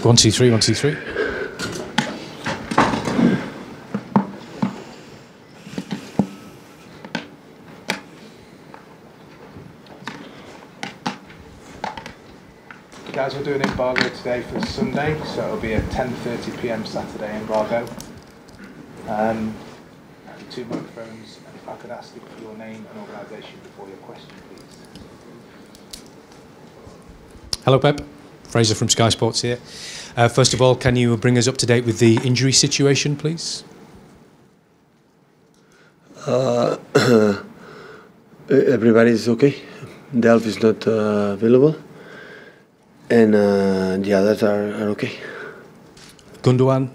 1, 2, 3, 1, 2, 3. Guys, we're doing embargo today for Sunday, so it'll be at 10:30 p.m. Saturday embargo. 2 microphones, and if I could ask you for your name and organisation before your question, please. Hello, Pep. Fraser from Sky Sports here. First of all, can you bring us up to date with the injury situation, please? Everybody is okay. Delph is not available, and the others are okay. Gundogan?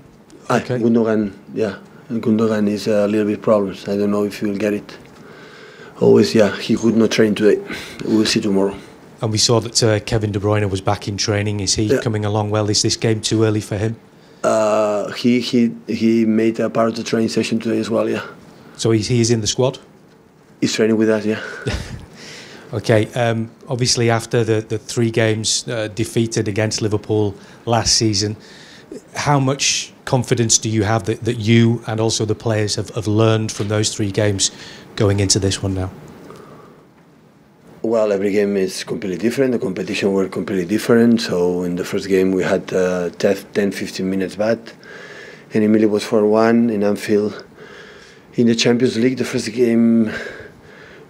Okay. Gundogan, yeah. Gundogan is a little bit problems. I don't know if he will get it. Always, yeah, he could not train today. We'll see tomorrow. And we saw that Kevin De Bruyne was back in training. Is he coming along well? Is this game too early for him? He made a part of the training session today as well, yeah. So he is in the squad? He's training with us, yeah. Okay, obviously after the 3 games defeated against Liverpool last season, how much confidence do you have that you and also the players have learned from those 3 games going into this one now? Well, every game is completely different. The competition were completely different. So in the first game we had 10-15 minutes bad, and immediately was 4-1 in Anfield. In the Champions League, the first game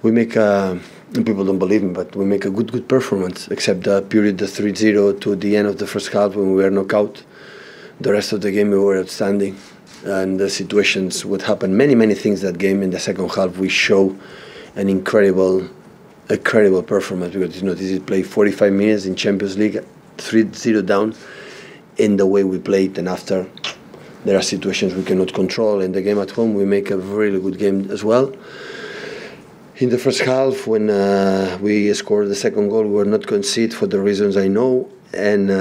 we make people don't believe me, but we make a good performance, except the period, the 3-0 to the end of the first half when we were knocked out. The rest of the game we were outstanding, and the situations would happen. Many things that game. In the second half we show an incredible performance, because it's not easy to play 45 minutes in Champions League, 3-0 down, in the way we played. And after, there are situations we cannot control. In the game at home we make a really good game as well. In the first half, when we scored the second goal, we were not conceded for the reasons I know, and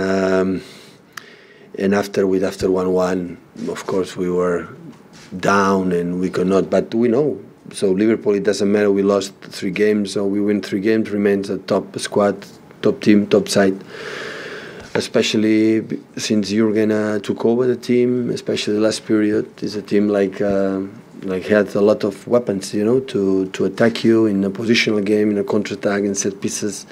after 1-1, of course we were down and we could not, but we know. So Liverpool, it doesn't matter, we lost 3 games, so we win 3 games, remains a top squad, top team, top side. Especially since Jurgen took over the team, especially the last period, is a team like had a lot of weapons, you know, to attack you in a positional game, in a counter-attack, in set pieces,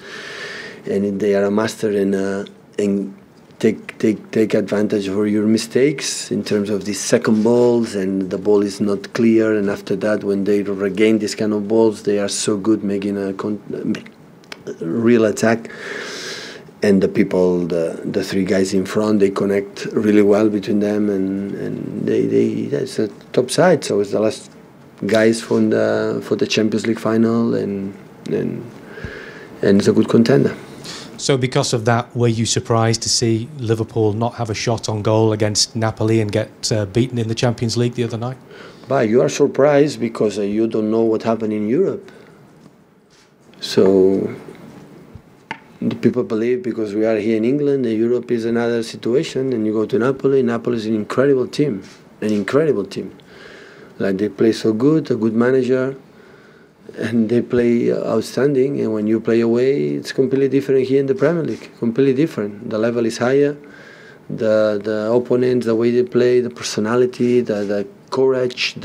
and they are a master in take advantage of your mistakes in terms of these second balls, and the ball is not clear, and after that when they regain these kind of balls they are so good making a real attack. And the people, the 3 guys in front, they connect really well between them, and that's a top side. So it's the last guys for the Champions League final, and it's a good contender. So because of that, were you surprised to see Liverpool not have a shot on goal against Napoli and get beaten in the Champions League the other night? But you are surprised because you don't know what happened in Europe. So the people believe because we are here in England, Europe is another situation, and you go to Napoli. Napoli is an incredible team. Like, they play so good, a good manager, and they play outstanding. And when you play away, it's completely different here in the Premier League. Completely different. The level is higher. The opponents, the way they play, the personality, the courage,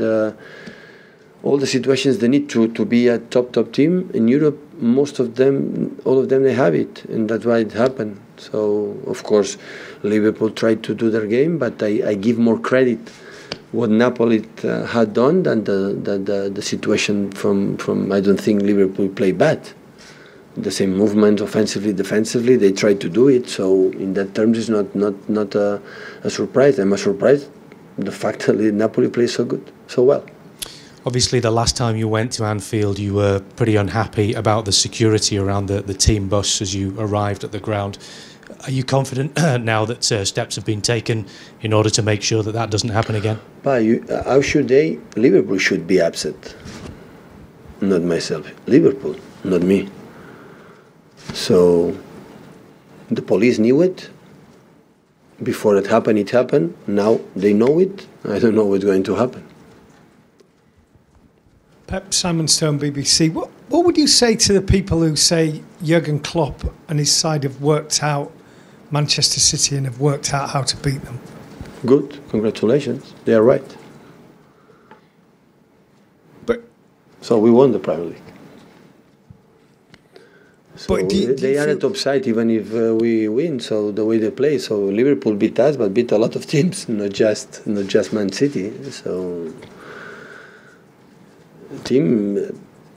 all the situations they need to be a top team. In Europe, most of them, all of them, they have it, and that's why it happened. So of course Liverpool tried to do their game, but I give more credit what Napoli had done than the situation from I don't think Liverpool played bad. The same movement, offensively, defensively, they tried to do it. So in that terms, it's not a surprise. I'm surprised the fact that Napoli plays so good, so well. Obviously, the last time you went to Anfield, you were pretty unhappy about the security around the team bus as you arrived at the ground. Are you confident now that steps have been taken in order to make sure that doesn't happen again? But how should they? Liverpool should be upset, not myself. Liverpool, not me. So the police knew it. Before it happened. Now they know it. I don't know what's going to happen. Pep, Simon Stone, BBC. What would you say to the people who say Jurgen Klopp and his side have worked out Manchester City and have worked out how to beat them. Good, congratulations. They are right. So we won the Premier League. So they are a top side even if we win. So the way they play, so Liverpool beat us, but beat a lot of teams, not just Man City. So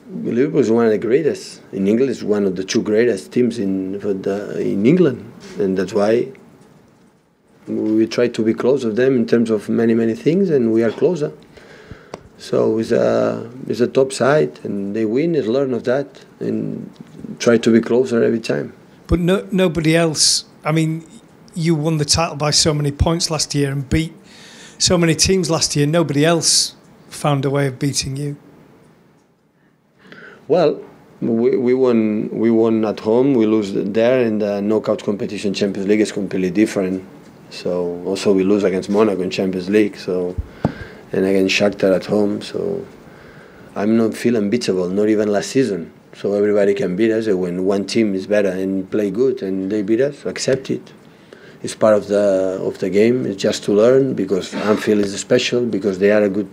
Liverpool is one of the greatest in England. Is one of the two greatest teams in England, and that's why we try to be close of them in terms of many things, and we are closer. So it's a top side, and they win and learn of that, and try to be closer every time. But nobody else. I mean, you won the title by so many points last year and beat so many teams last year. Nobody else found a way of beating you. Well, we won at home. We lose there in the knockout competition. Champions League is completely different. So also we lose against Monaco in Champions League. So. And against Shakhtar at home, so I'm not feeling unbeatable, not even last season. So everybody can beat us. When one team is better and play good and they beat us, accept it. It's part of the game. It's just to learn, because Anfield is special, because they are a good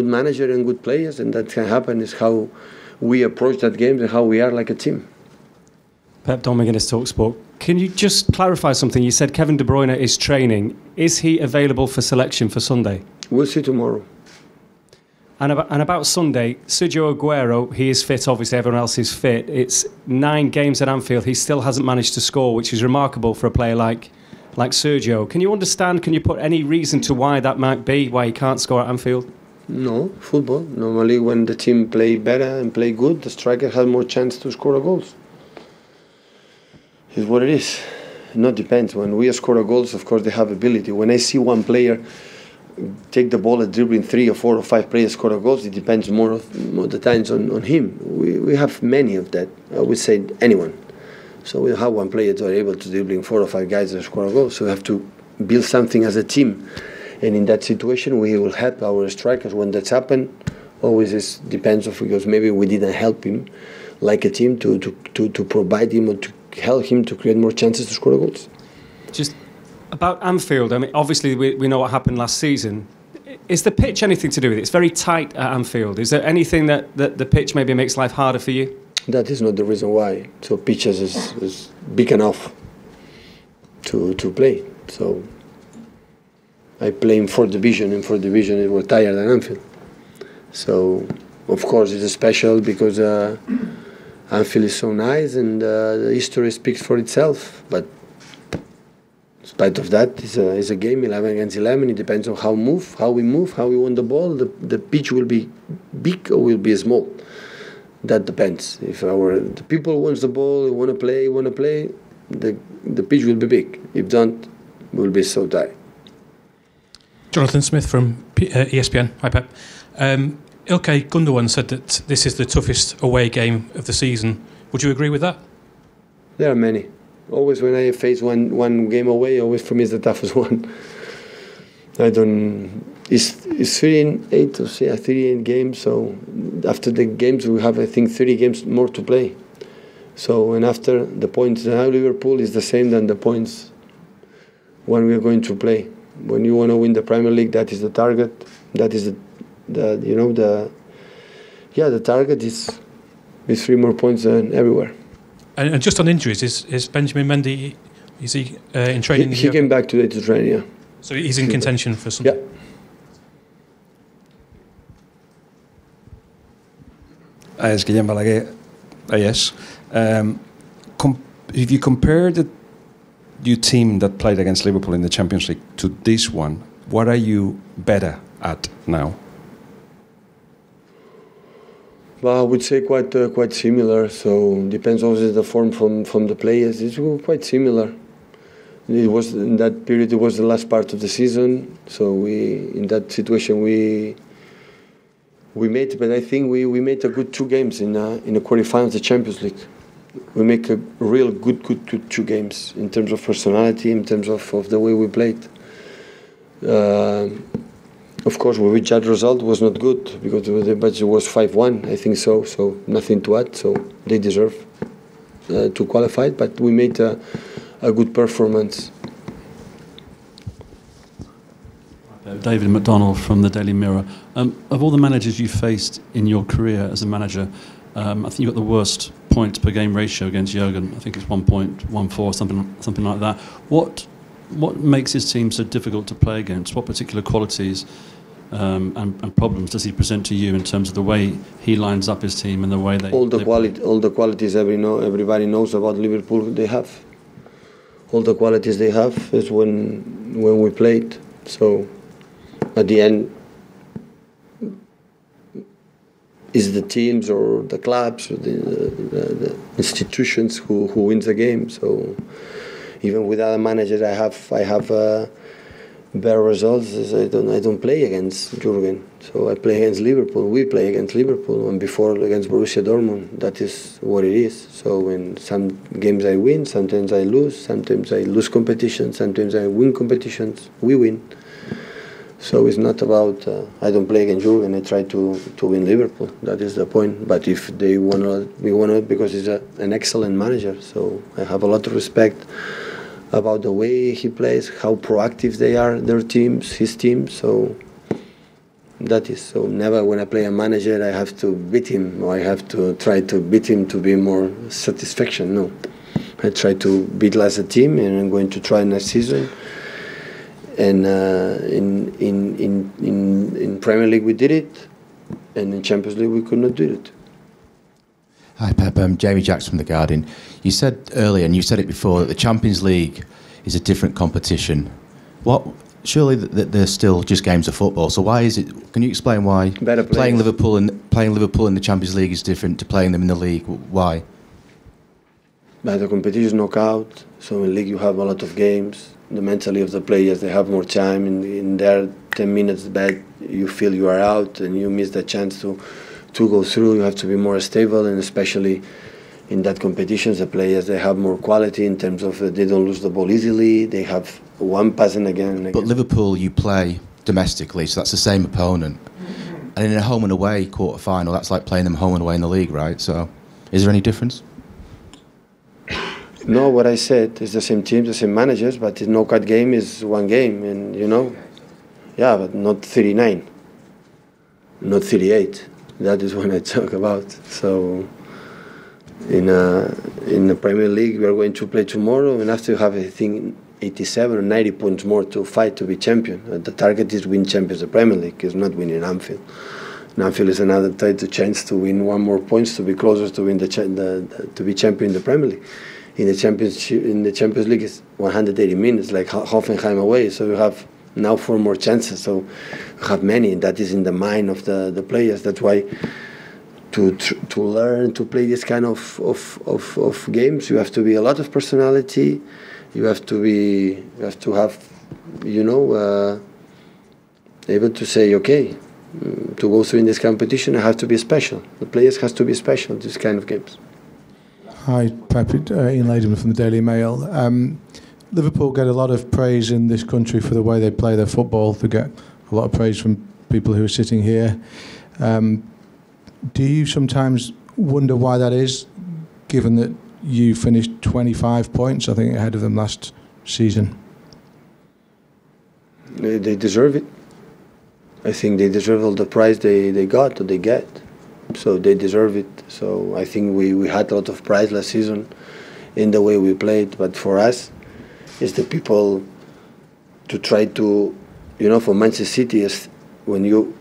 manager and good players, and that can happen. Is how we approach that game and how we are like a team. Pep, Don McGuinness, TalkSport. Can you just clarify something? You said Kevin De Bruyne is training. Is he available for selection for Sunday? We'll see tomorrow. And about Sunday, Sergio Aguero, he is fit, obviously everyone else is fit. It's 9 games at Anfield, he still hasn't managed to score, which is remarkable for a player like Sergio. Can you understand, can you put any reason to why that might be, why he can't score at Anfield? No, football. Normally when the team play better and play good, the striker has more chance to score goals. It's what it is. It not depends. When we score goals, of course they have ability. When I see one player take the ball and dribbling 3 or 4 or 5 players score goals, it depends more of the times on him. We have many of that. I would say anyone. So we have one player to are able to dribbling 4 or 5 guys that score goals. So we have to build something as a team. And in that situation, we will help our strikers when that's happened. Always it depends of, because maybe we didn't help him like a team to provide him or to help him to create more chances to score goals. Just about Anfield, I mean, obviously we know what happened last season. Is the pitch anything to do with it? It's very tight at Anfield. Is there anything that the pitch maybe makes life harder for you? That is not the reason why. So pitches is big enough to play. So I play in 4th division. In 4th division, it was tired than Anfield. So of course it's special because Anfield is so nice, and the history speaks for itself. But in spite of that, it's a game 11 against 11. It depends on how we move, how we win the ball. The pitch will be big or will be small. That depends. If the people wants the ball, want to play, the pitch will be big. If don't, it will be so tight. Jonathan Smith from ESPN. Hi, Pep. Ilkay Gundogan said that this is the toughest away game of the season. Would you agree with that? There are many. Always when I face one game away, always for me is the toughest one. It's 38 or 38 games, so after the games we have, I think, 30 games more to play. So, and after the points, now Liverpool is the same than the points when we are going to play. When you want to win the Premier League, that is the target. That is the target is 3 more points than everywhere. And just on injuries, is Benjamin Mendy, is he in training? He came back today to train, yeah. So he's in contention for something? Yeah. It's Guillem Balaguer. Yes. If you compare the your team that played against Liverpool in the Champions League to this one, what are you better at now? Well, I would say quite similar. So depends also the form from the players. It's quite similar. It was in that period. It was the last part of the season. So in that situation we made. But I think we made a good 2 games in the quarterfinals of the Champions League. We make a real good 2 games in terms of personality, in terms of the way we played. Of course, we reached that result was not good because the budget was 5-1, I think so. So nothing to add. So they deserve to qualify. But we made a a good performance. David McDonald from the Daily Mirror. Of all the managers you faced in your career as a manager, I think you got the worst points per game ratio against Jurgen. I think it's 1.14, something like that. What makes his team so difficult to play against? What particular qualities and problems does he present to you in terms of the way he lines up his team and the way they all the qualities everybody knows about Liverpool they have. All the qualities they have is when we played. So at the end, is the teams or the clubs or the institutions who wins the game. So even without a manager, I have better results. As I don't play against Jurgen. So I play against Liverpool. We play against Liverpool, and before against Borussia Dortmund. That is what it is. So in some games I win, sometimes I lose. Sometimes I lose competitions. Sometimes I win competitions. We win. So it's not about I don't play against Jurgen. I try to win Liverpool. That is the point. But if they won, we won it because he's an excellent manager. So I have a lot of respect about the way he plays, how proactive they are, their teams, his team. So that is so. Never when I play a manager, I have to beat him or I have to try to beat him to be more satisfaction. No, I try to beat as a team, and I'm going to try next season. And in Premier League we did it, and in Champions League we could not do it. Hi Pep, Jamie Jacks from The Guardian. You said earlier, and you said it before, that the Champions League is a different competition. Surely they're still just games of football. So why is it? Can you explain why playing Liverpool in the Champions League is different to playing them in the league? Why? But the competition is knockout, so in league you have a lot of games. The mentality of the players, they have more time. In their 10 minutes bad, you feel you are out and you miss the chance to go through. You have to be more stable, and especially in that competitions, the players, they have more quality in terms of they don't lose the ball easily. They have one passing again and again. But Liverpool, you play domestically, so that's the same opponent. And in a home and away quarter-final, that's like playing them home and away in the league, right? So is there any difference? No, what I said is the same teams, the same managers, but the knockout game is one game, and yeah, but not 39, not 38. That is what I talk about. So in the Premier League, we are going to play tomorrow, and after you have, I think, 87 or 90 points more to fight to be champion. The target is win champions of the Premier League, is not winning Anfield. And Anfield is another title chance to win one more points to be closer to win to be champion in the Premier League. In the Champions League, it's 180 minutes, like Hoffenheim away. So you have now 4 more chances. So you have many. That is in the mind of the players. That's why to learn to play this kind of games, you have to be a lot of personality. You have to have, able to say, okay, to go through in this competition, I have to be special. The players has to be special in this kind of games. Hi, Pep, Ian Ladyman from the Daily Mail. Liverpool get a lot of praise in this country for the way they play their football. They get a lot of praise from people who are sitting here. Do you sometimes wonder why that is, given that you finished 25 points, I think, ahead of them last season? They deserve it. I think they deserve all the prize they got or they get. So they deserve it. So I think we had a lot of pride last season in the way we played. But for us, it's the people to try to, for Manchester City, is when you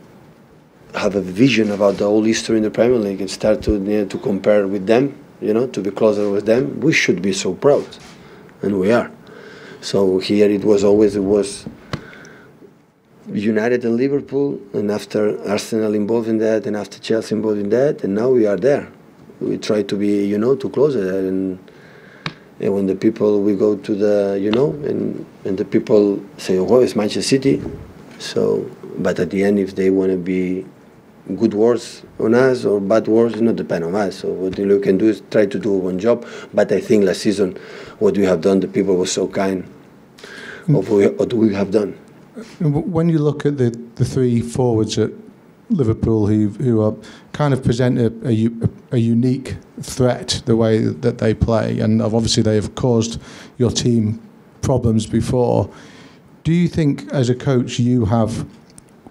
have a vision about the whole history in the Premier League and start to compare with them, to be closer with them, we should be so proud, and we are. So here it was United and Liverpool, and after Arsenal involved in that, and after Chelsea involved in that, and now we are there. We try to be, to closer there, and when the people, we go to the, and the people say, oh, it's Manchester City. So, but at the end, if they want to be good words on us or bad words, it not depend on us. So what you can do is try to do one job. But I think last season, what we have done, the people were so kind of what we have done. When you look at the 3 forwards at Liverpool, who are kind of present a unique threat the way that they play, and obviously they have caused your team problems before. Do you think, as a coach, you have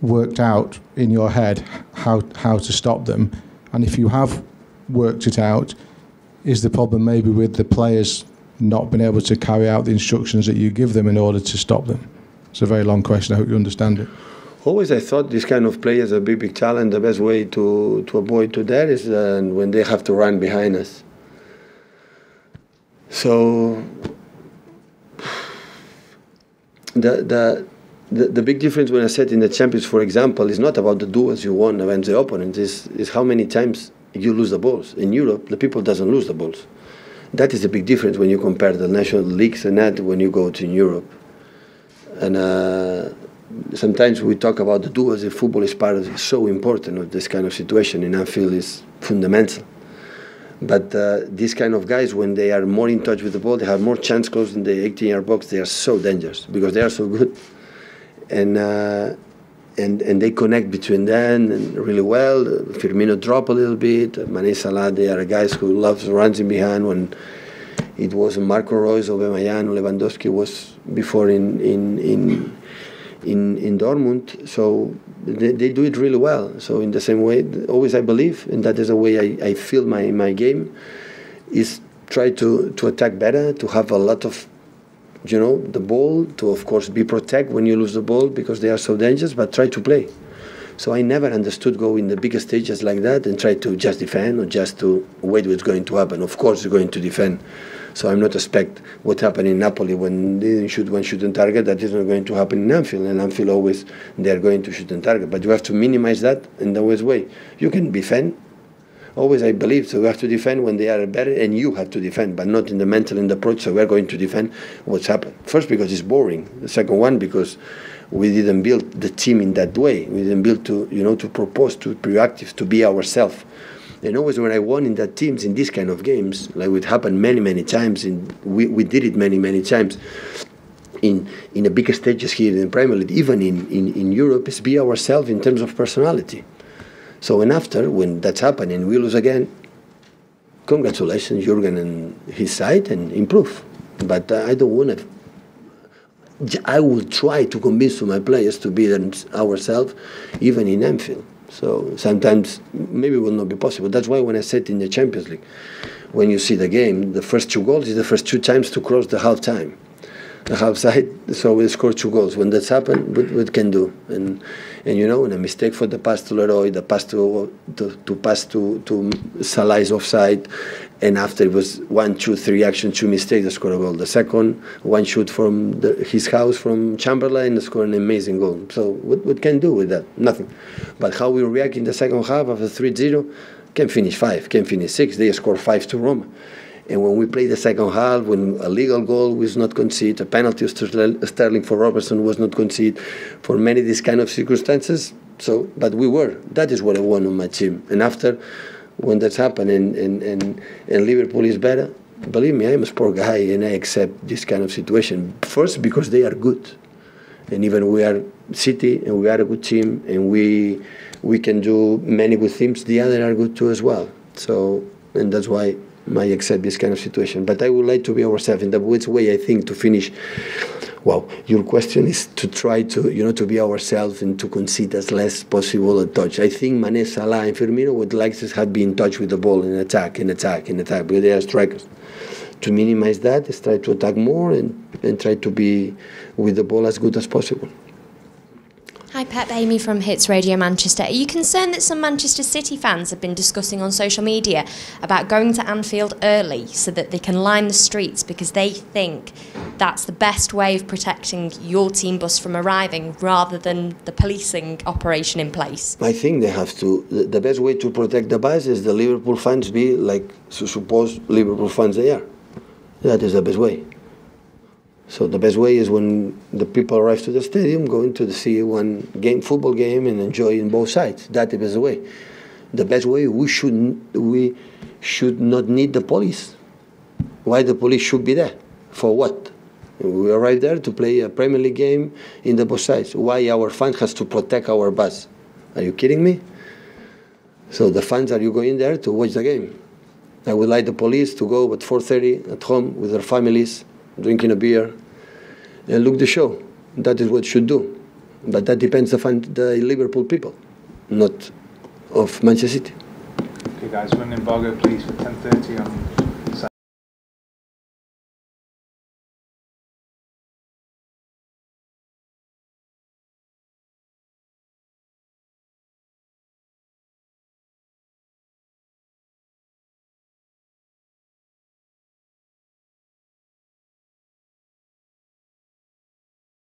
worked out in your head how to stop them? And if you have worked it out, is the problem maybe with the players not being able to carry out the instructions that you give them in order to stop them? It's a very long question. I hope you understand it. Always I thought this kind of players are big talent. The best way to avoid to that is when they have to run behind us. So the big difference when I said in the Champions, for example, is not about the duels you won against the opponent. Is how many times you lose the balls. In Europe, the people doesn't lose the balls. That is the big difference when you compare the national leagues and that when you go to Europe. And sometimes we talk about the duels. The football is so important of this kind of situation. In Anfield is fundamental. But these kind of guys, when they are more in touch with the ball, they have more chance close in the 18-yard box. They are so dangerous because they are so good, and they connect between them and really well. Firmino drop a little bit. Mane, Salah, they are guys who loves runs in behind. When it was Marco Reus, Aubameyang, Lewandowski was before in Dortmund, so they do it really well. So in the same way, always I believe, and that is the way I feel my game, is try to attack better, to have a lot of, the ball, to of course be protect when you lose the ball because they are so dangerous, but try to play. So I never understood go in the bigger stages like that and try to just defend or just to wait what's going to happen. Of course you're going to defend. So I'm not expect what happened in Napoli when they didn't shoot one shoot on target. That is not going to happen in Anfield. And Anfield always they're going to shoot on target. But you have to minimize that in the worst way. You can defend. Always I believe so. You have to defend when they are better, and you have to defend, but not in the mental and the approach. So we're going to defend what's happened. First because it's boring. The second one because we didn't build the team in that way. We didn't build to propose, to be proactive, to be ourselves. And always when I won in that teams in these kind of games, like it happened many times, and we did it many times in the bigger stages here in the Premier League, even in Europe, is be ourselves in terms of personality. So and after, when that's happened and we lose again, congratulations, Jurgen and his side, and improve. But I don't want to. I will try to convince my players to be ourselves, even in Anfield. So sometimes maybe it will not be possible. That's why when I said in the Champions League, when you see the game, the first 2 goals is the first 2 times to cross the half time. The half side, so we score 2 goals. When that's happened, what can do? And a mistake for the pass to Leroy, the pass to pass to Salah is offside, and after it was 1, 2, 3 action, 2 mistakes, they score a goal. The second, 1 shoot from his house from Chamberlain, they score an amazing goal. So what can do with that? Nothing. But how we react in the second half after 3-0, can finish 5, can finish 6. They score 5 to Roma. And when we play the second half, when a legal goal was not conceded, a penalty of Sterling for Robertson was not conceded, for many of these kind of circumstances. So, but we were. That is what I want on my team. And after, when that's happened and Liverpool is better, believe me, I'm a sport guy and I accept this kind of situation. First, because they are good. And even we are City and we are a good team and we can do many good things. The others are good too as well. So, and that's why I accept this kind of situation. But I would like to be ourselves in the best way, I think, to finish. Well, your question is to try to, to be ourselves and to concede as less possible a touch. I think Mane, Salah and Firmino would like to have been in touch with the ball and attack, because they are strikers. To minimize that is try to attack more and try to be with the ball as good as possible. Hi Pep, Amy from Hits Radio Manchester. Are you concerned that some Manchester City fans have been discussing on social media about going to Anfield early so that they can line the streets because they think that's the best way of protecting your team bus from arriving rather than the policing operation in place? I think they have to. The best way to protect the bus is the Liverpool fans be like, so suppose Liverpool fans they are. That is the best way. So the best way is when the people arrive to the stadium, going to see one football game, and enjoying both sides. That is the way. The best way, we should not need the police. Why the police should be there? For what? We arrive there to play a Premier League game in the both sides. Why our fan has to protect our bus? Are you kidding me? So the fans, are you going there to watch the game? I would like the police to go at 4:30 at home with their families, drinking a beer, and look the show. That is what should do. But that depends on the Liverpool people, not of Manchester City. Okay, guys, run an embargo, please, for 10:30 on